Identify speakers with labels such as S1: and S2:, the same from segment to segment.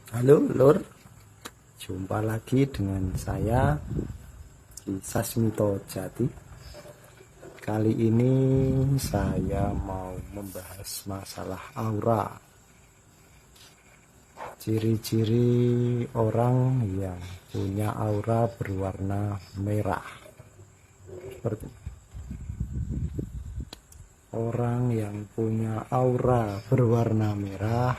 S1: Halo Lur, jumpa lagi dengan saya di Sasmito Jati. Kali ini saya mau membahas masalah aura. Ciri-ciri orang yang punya aura berwarna merah. Seperti orang yang punya aura berwarna merah,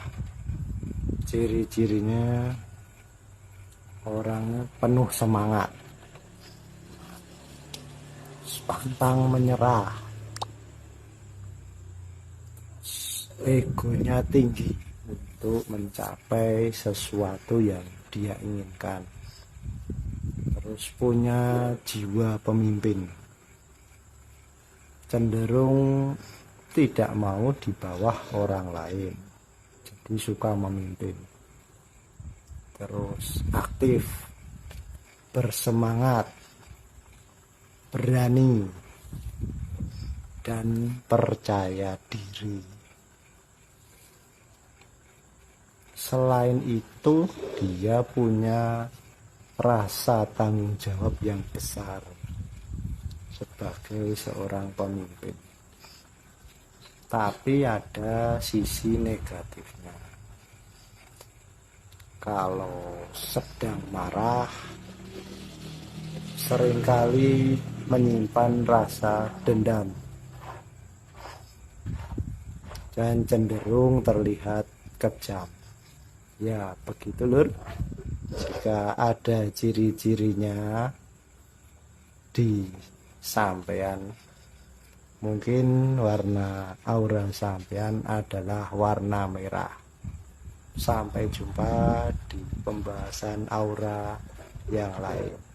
S1: ciri-cirinya orangnya penuh semangat, pantang menyerah, egonya tinggi untuk mencapai sesuatu yang dia inginkan, terus punya jiwa pemimpin, cenderung tidak mau di bawah orang lain, jadi suka memimpin, terus aktif, bersemangat, berani, dan percaya diri. Selain itu, dia punya rasa tanggung jawab yang besar sebagai seorang pemimpin. Tapi ada sisi negatifnya. Kalau sedang marah, seringkali menyimpan rasa dendam dan cenderung terlihat kejam. Ya, begitu Lur. Jika ada ciri-cirinya di sampean, mungkin warna aura sampean adalah warna merah. Sampai jumpa di pembahasan aura yang lain.